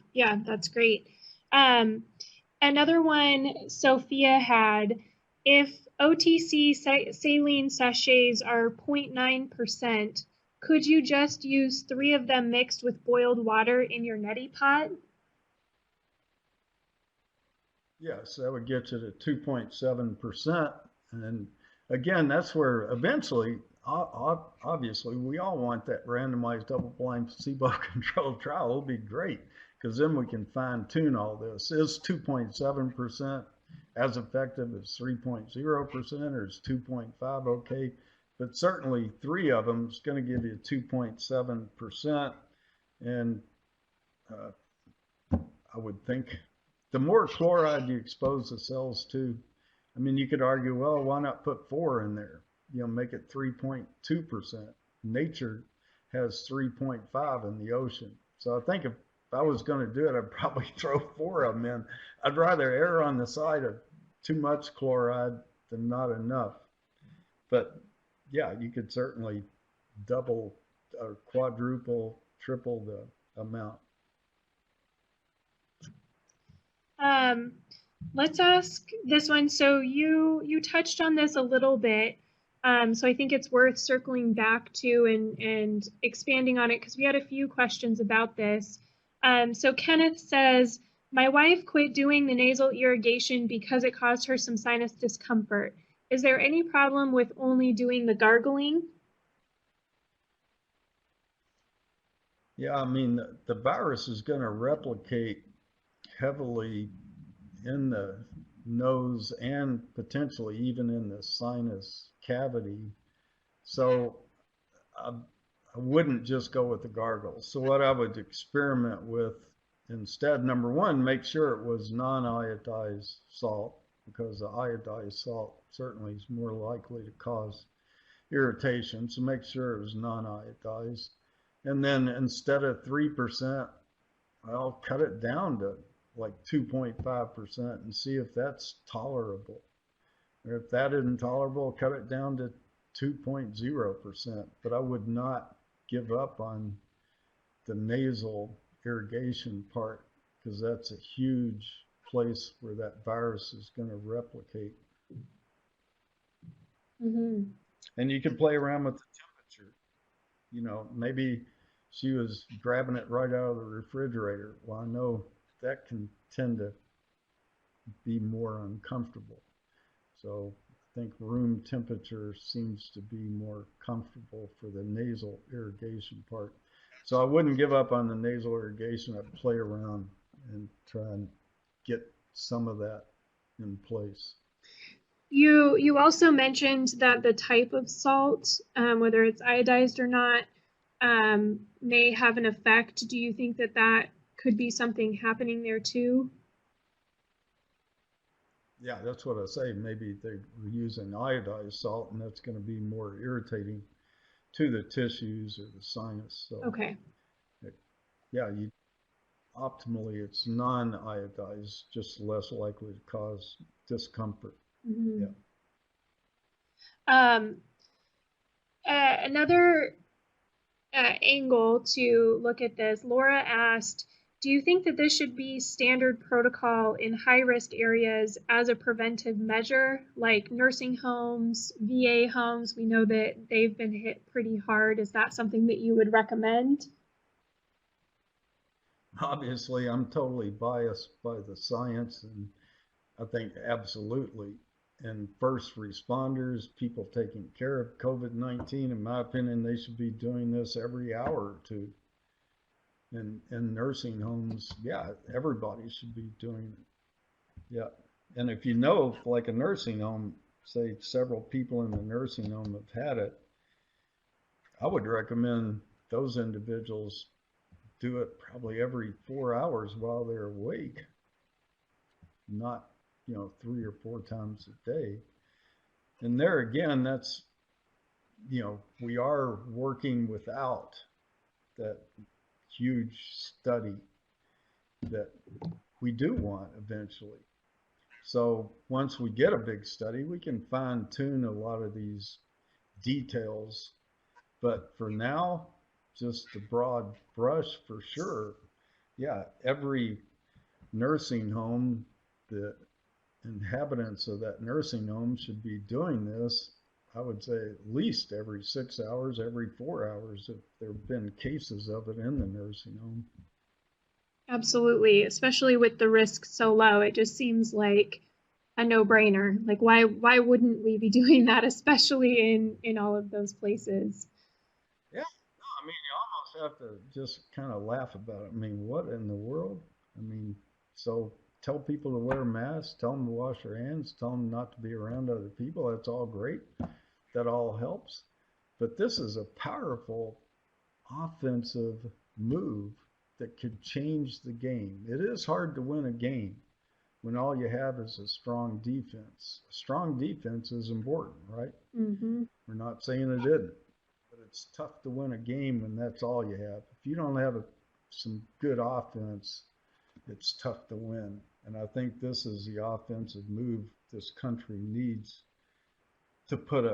that's great. Another one Sophia had, if OTC saline sachets are 0.9%, could you just use 3 of them mixed with boiled water in your neti pot? Yes, that would get you to 2.7%. And again, that's where eventually, obviously, we all want that randomized double-blind placebo-controlled trial. It'll be great, because then we can fine-tune all this. Is 2.7% as effective as 3.0%, or is 2.5 okay? But certainly 3 of them is going to give you 2.7%. And I would think the more chloride you expose the cells to, I mean, you could argue, well, why not put 4 in there? You know, make it 3.2%. Nature has 3.5 in the ocean. So I think if I was going to do it, I'd probably throw 4 of them in. I'd rather err on the side of too much chloride than not enough. But yeah, you could certainly double or quadruple, triple the amount. Let's ask this one. So you touched on this a little bit. So I think it's worth circling back to and expanding on it, because we had a few questions about this. So Kenneth says, my wife quit doing the nasal irrigation because it caused her some sinus discomfort. Is there any problem with only doing the gargling? Yeah, I mean, the virus is going to replicate heavily in the nose and potentially even in the sinus cavity. So I wouldn't just go with the gargles. So what I would experiment with instead, number one, make sure it was non-iodized salt, because the iodized salt certainly is more likely to cause irritation. So make sure it was non-iodized. And then instead of 3%, I'll cut it down to like 2.5% and see if that's tolerable. Or if that isn't tolerable, cut it down to 2.0%. But I would not give up on the nasal irrigation part, because that's a huge place where that virus is going to replicate. Mm-hmm. And you can play around with the temperature. You know, maybe she was grabbing it right out of the refrigerator. Well, I know that can tend to be more uncomfortable. So I think room temperature seems to be more comfortable for the nasal irrigation part. So I wouldn't give up on the nasal irrigation. I'd play around and try and get some of that in place. You also mentioned that the type of salt, whether it's iodized or not, may have an effect. Do you think that that could be something happening there too? Yeah, that's what I say. Maybe they were using iodized salt, and that's going to be more irritating to the tissues or the sinus. So, okay. Yeah, optimally it's non-iodized, just less likely to cause discomfort. Mm-hmm. Yeah. Another angle to look at this, Laura asked, do you think that this should be standard protocol in high-risk areas as a preventive measure, like nursing homes, VA homes? We know that they've been hit pretty hard. Is that something that you would recommend? Obviously, I'm totally biased by the science, and I think absolutely. And first responders, people taking care of COVID-19, in my opinion, they should be doing this every hour or two. In nursing homes, yeah, everybody should be doing it. Yeah. And if you know, like a nursing home, say several people in the nursing home have had it, I would recommend those individuals do it probably every 4 hours while they're awake, not, 3 or 4 times a day. And there again, that's, we are working without that huge study that we do want eventually. So once we get a big study, we can fine tune a lot of these details. But for now, just the broad brush for sure. Yeah, every nursing home, the inhabitants of that nursing home should be doing this. I would say at least every 6 hours, every 4 hours, if there have been cases of it in the nursing home. Absolutely, especially with the risk so low. It just seems like a no-brainer. Like why wouldn't we be doing that, especially in all of those places? Yeah, no, I mean, you almost have to just kind of laugh about it. I mean, what in the world? I mean, so tell people to wear masks, tell them to wash their hands, tell them not to be around other people. That's all great. That all helps. But this is a powerful offensive move that could change the game. It is hard to win a game when all you have is a strong defense. A strong defense is important, right? Mm-hmm. We're not saying it isn't, but it's tough to win a game when that's all you have. If you don't have some good offense, it's tough to win. And I think this is the offensive move this country needs to put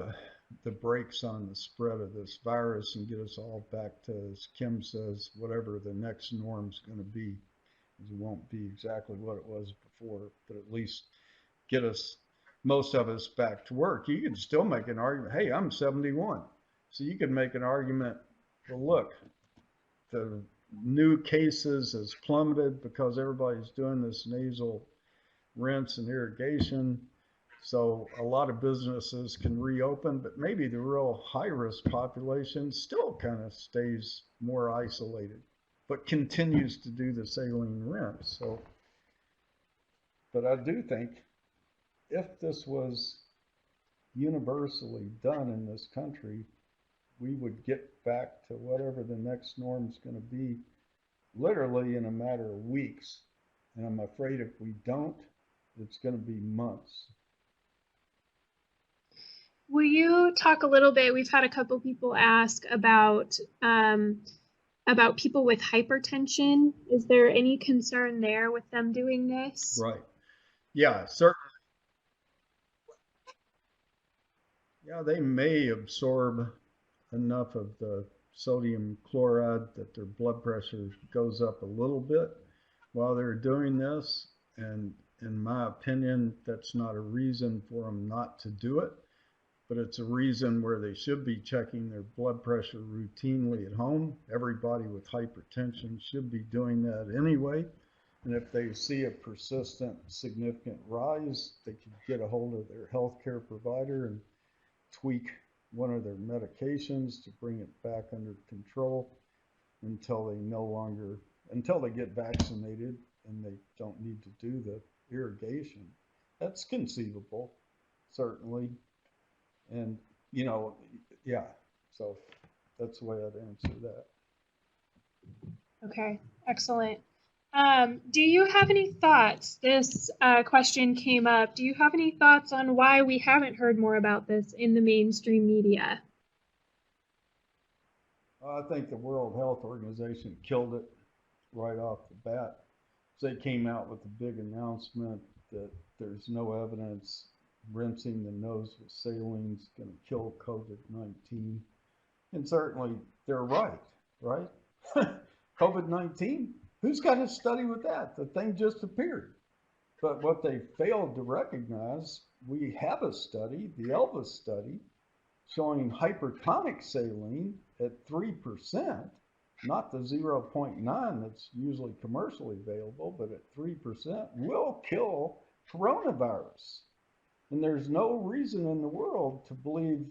the brakes on the spread of this virus and get us all back to, as Kim says, whatever the next norm's going to be. It won't be exactly what it was before, but at least get us, most of us, back to work. You can still make an argument, hey, I'm 71. So you can make an argument, well, look, the new cases has plummeted because everybody's doing this nasal rinse and irrigation. So a lot of businesses can reopen, but maybe the real high-risk population still kind of stays more isolated, but continues to do the saline rinse. So But I do think if this was universally done in this country, we would get back to whatever the next norm is going to be literally in a matter of weeks. And I'm afraid if we don't, it's going to be months. Will you talk a little bit? We've had a couple people ask about people with hypertension. Is there any concern there with them doing this? Right. Yeah, certainly. Yeah, they may absorb enough of the sodium chloride that their blood pressure goes up a little bit while they're doing this. And in my opinion, that's not a reason for them not to do it, but it's a reason where they should be checking their blood pressure routinely at home. Everybody with hypertension should be doing that anyway. And if they see a persistent, significant rise, they can get a hold of their healthcare provider and tweak one of their medications to bring it back under control until they get vaccinated and they don't need to do the irrigation. That's conceivable, certainly. And, yeah, so that's the way I'd answer that. Okay, excellent. Do you have any thoughts? This question came up. Do you have any thoughts on why we haven't heard more about this in the mainstream media? I think the World Health Organization killed it right off the bat. They came out with a big announcement that there's no evidence rinsing the nose with saline is going to kill COVID-19. And certainly they're right? COVID-19? Who's got a study with that? The thing just appeared. But what they failed to recognize, we have a study, the Elvis study, showing hypertonic saline at 3%, not the 0.9 that's usually commercially available, but at 3% will kill coronavirus. And there's no reason in the world to believe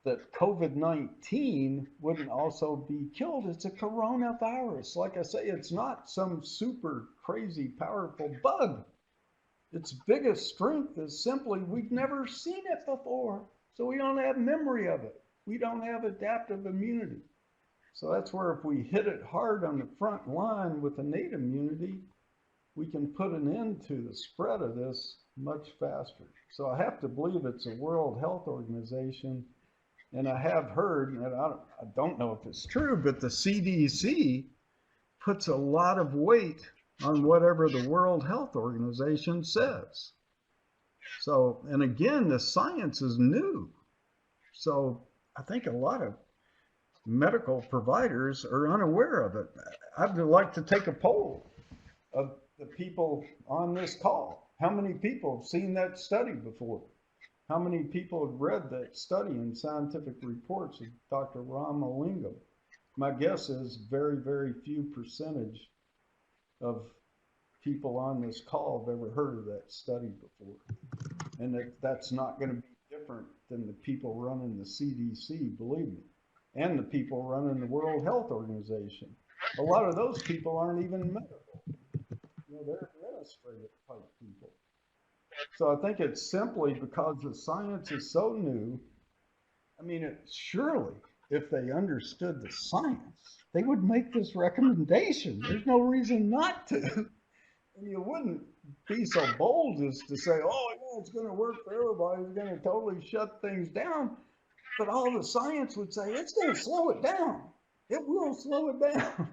that COVID-19 wouldn't also be killed. It's a coronavirus. Like I say, it's not some super crazy powerful bug. Its biggest strength is simply we've never seen it before. So we don't have memory of it. We don't have adaptive immunity. So that's where if we hit it hard on the front line with innate immunity, we can put an end to the spread of this much faster. So I have to believe it's a World Health Organization. And I have heard, and I don't know if it's true, but the CDC puts a lot of weight on whatever the World Health Organization says. So, and again, the science is new. So I think a lot of medical providers are unaware of it. I'd like to take a poll of the people on this call. How many people have seen that study before? How many people have read that study in scientific reports of Dr. Ramalingam? My guess is very, very few percentage of people on this call have ever heard of that study before. And that's not going to be different than the people running the CDC, believe me, and the people running the World Health Organization. A lot of those people aren't even medical. They're administrative type people. So I think it's simply because the science is so new. I mean, surely if they understood the science, they would make this recommendation. There's no reason not to. And you wouldn't be so bold as to say, oh, yeah, it's going to work for everybody. It's going to totally shut things down. But all the science would say, it's going to slow it down. It will slow it down.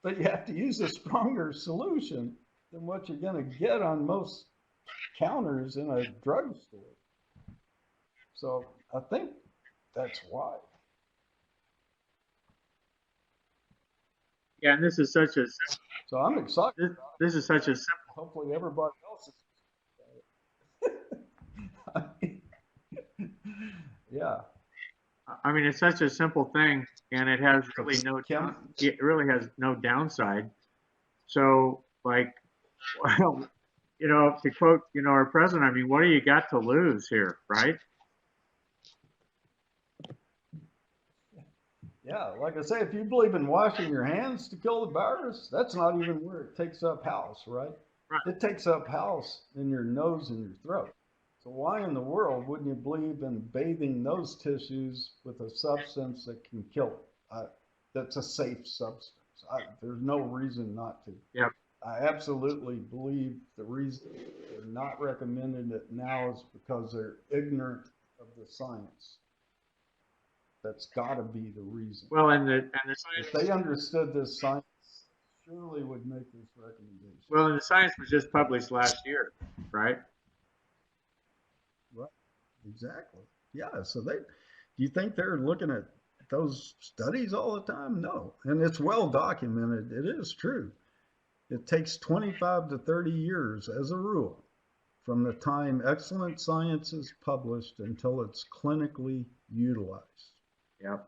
But you have to use a stronger solution than what you're going to get on most counters in a drugstore. So I think that's why. Yeah, and this is such a. So I'm excited. This is such a simple. Hopefully everybody else is. Yeah. I mean, it's such a simple thing, and it has really no downside. So, like, well, to quote, our president, I mean, what do you got to lose here, right? Yeah, like I say, if you believe in washing your hands to kill the virus, that's not even where it takes up house, right? Right. It takes up house in your nose and your throat. So why in the world wouldn't you believe in bathing those tissues with a substance that can kill it? That's a safe substance. There's no reason not to. Yep. I absolutely believe the reason they're not recommending it now is because they're ignorant of the science. That's got to be the reason. Well, and the If science. they understood this science, surely would make this recommendation. Well, and the science was just published last year, right? Right. Exactly. Yeah. So do you think they're looking at those studies all the time? No. And it's well documented. It is true. It takes 25 to 30 years as a rule from the time excellent science is published until it's clinically utilized. Yep.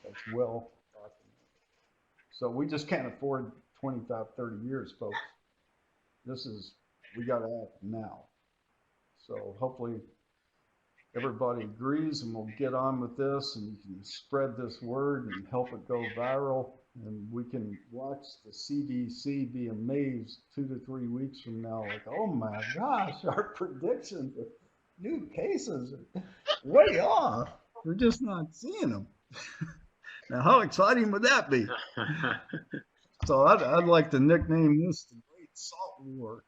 That's well documented. So we just can't afford 25, 30 years, folks. We got to act now. So hopefully everybody agrees and we'll get on with this and you can spread this word and help it go viral. And we can watch the CDC be amazed 2 to 3 weeks from now, like, oh my gosh, our predictions of new cases are way off. We're just not seeing them. Now, how exciting would that be? So I'd like to nickname this the Great Salt War.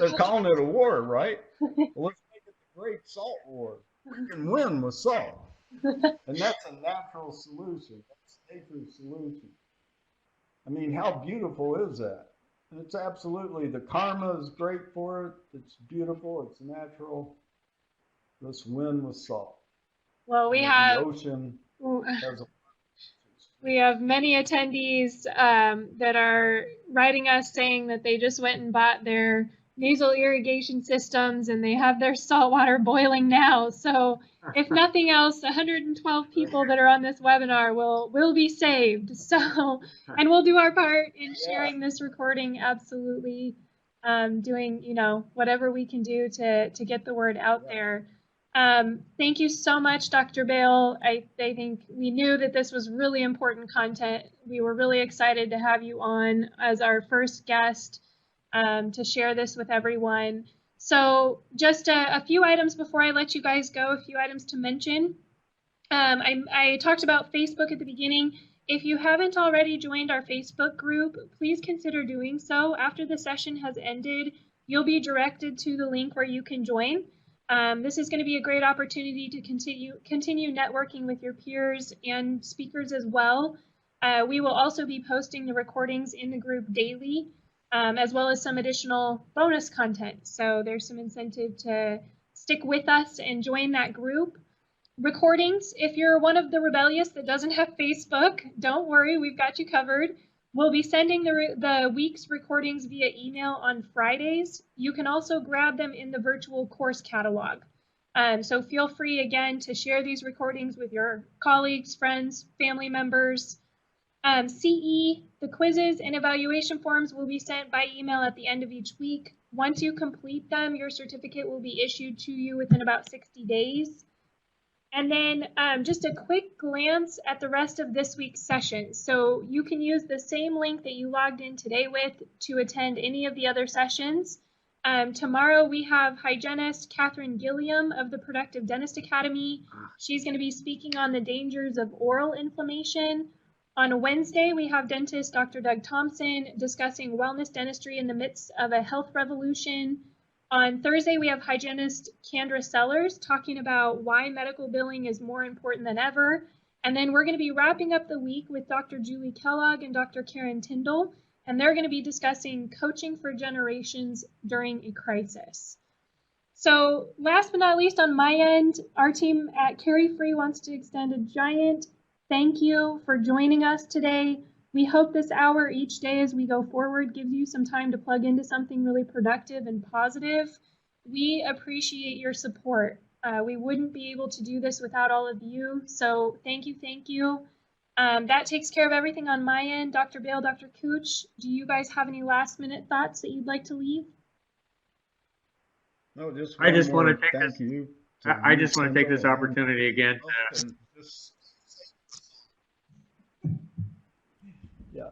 They're calling it a war, right? Well, let's make it the Great Salt War. We can win with salt. And that's a natural solution. That's nature's solution. I mean, how beautiful is that? It's absolutely, the karma is great for it. It's beautiful. It's natural. Let's win with salt. Well, we and have the ocean has a we have many attendees that are writing us saying that they just went and bought their nasal irrigation systems and they have their salt water boiling now. So if nothing else, 112 people that are on this webinar will be saved. So, and we'll do our part in sharing this recording, absolutely, doing, whatever we can do to get the word out there. Thank you so much, Dr. Bale. I think we knew that this was really important content. We were really excited to have you on as our first guest to share this with everyone. So just a few items before I let you guys go, a few items to mention. I talked about Facebook at the beginning. If you haven't already joined our Facebook group, please consider doing so. After the session has ended, you'll be directed to the link where you can join. This is going to be a great opportunity to continue networking with your peers and speakers as well. We will also be posting the recordings in the group daily, as well as some additional bonus content. So there's some incentive to stick with us and join that group. Recordings, if you're one of the rebellious that doesn't have Facebook, don't worry, we've got you covered. We'll be sending the week's recordings via email on Fridays. You can also grab them in the virtual course catalog. So feel free, again, to share these recordings with your colleagues, friends, family members. Seee, the quizzes and evaluation forms will be sent by email at the end of each week. Once you complete them, your certificate will be issued to you within about 60 days. And then just a quick glance at the rest of this week's session. So you can use the same link that you logged in today with to attend any of the other sessions. Tomorrow we have hygienist Catherine Gilliam of the Productive Dentist Academy. She's going to be speaking on the dangers of oral inflammation. On Wednesday, we have dentist Dr. Doug Thompson discussing wellness dentistry in the midst of a health revolution. On Thursday, we have hygienist Kendra Sellers talking about why medical billing is more important than ever. And then we're going to be wrapping up the week with Dr. Julie Kellogg and Dr. Karen Tyndall, and they're going to be discussing coaching for generations during a crisis. So last but not least, on my end, our team at Carry Free wants to extend a giant thank you for joining us today. We hope this hour each day as we go forward gives you some time to plug into something really productive and positive. We appreciate your support. We wouldn't be able to do this without all of you, so thank you, thank you. That takes care of everything on my end. Dr. Bale, Dr. Cooch, do you guys have any last minute thoughts that you'd like to leave? No, I just want to take this Kendall, opportunity again to yeah.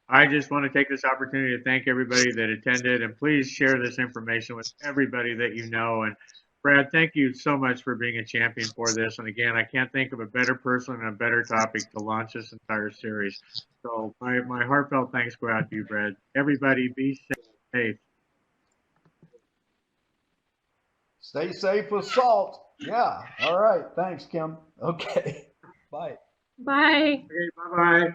I just want to take this opportunity to thank everybody that attended, and please share this information with everybody that you know. And Brad, thank you so much for being a champion for this. And again, I can't think of a better person and a better topic to launch this entire series. So my heartfelt thanks go out to you, Brad. Everybody be safe. Stay safe with salt. Yeah. All right. Thanks, Kim. Okay. Bye. Bye. Okay, bye-bye.